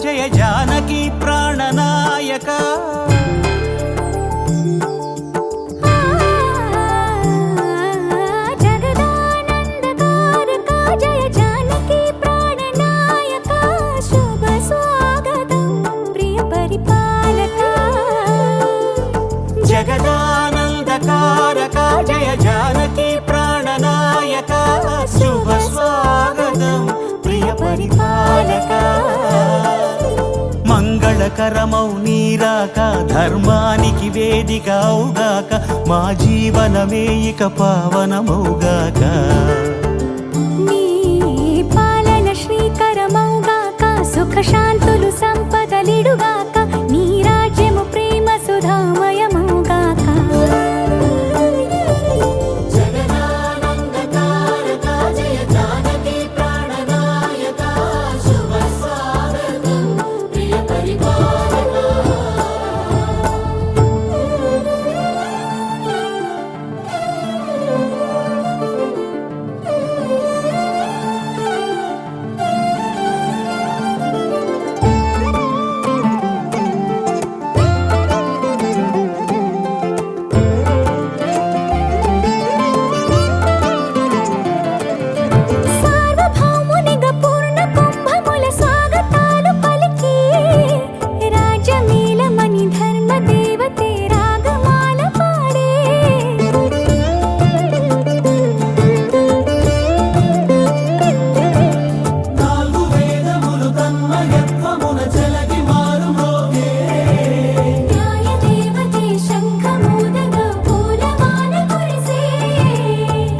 జయ జానకి ప్రాణనాయక జగదానందకారక జయ జానకి ప్రాణనాయక శుభ స్వాగతం ప్రియ పరిపాలక జగదానందకారక జయ జానకి ప్రాణనాయక శుభ స్వాగతం ప్రియ పరిపాలక మంగళకరమౌ నీరాక ధర్మానికి వేదిక అవుగాక మా జీవనమే ఇక పావనమౌగాక నీ పాలన శ్రీకరమౌగాక సుఖ శాంతులు సంపదలిడుగాక నీ రాజ్యము ప్రేమ సుధామయమౌగాక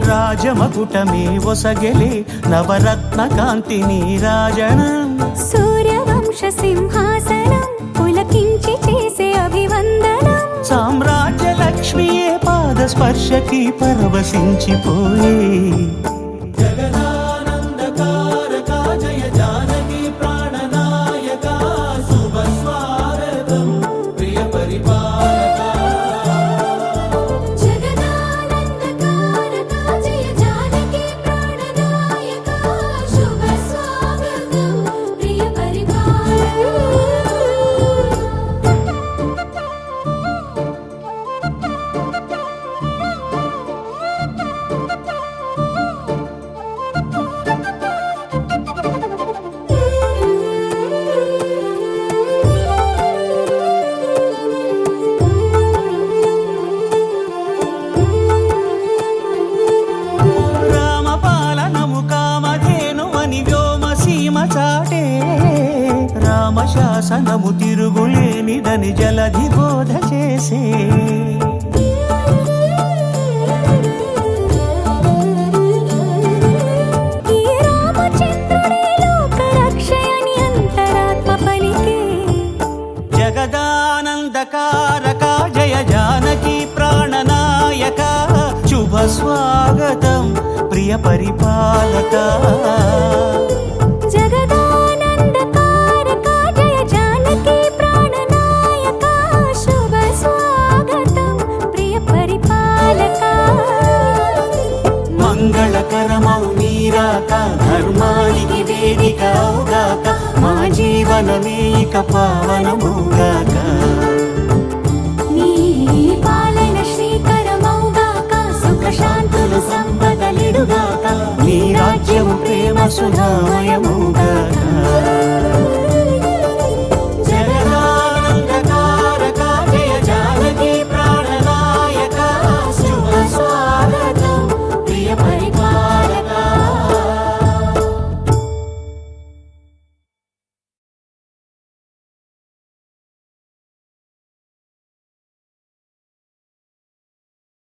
రాజమకుటమే ఒసగెలే నవరత్న కాంతి నీరాజనం సూర్యవంశ సింహాసనం పులకించి చేసే అభివందనం సామ్రాజ్య లక్ష్మియే పాద స్పర్శకి పరవశించిపోయే జగదానందకారక జయ జానకి ప్రాణనాయక శుభ స్వాగతం ప్రియ పరిపాలక రామశాసనము తిరుగులేనిదని జలధి బోధ చేసే జగదానందకారక జయ జానకి ప్రాణనాయక శుభ స్వాగతం ప్రియ పరిపాలక మంగళకరమౌ నీరాక ధర్మానికి వేదిక అవుగాక మా జీవనమే ఇక పావనమౌగాక నీ పాలన శ్రీకరమౌగాక సుఖ శాంతులు సంపదలిడుగాక నీ రాజ్యము ప్రేమ సుధామయమౌగాక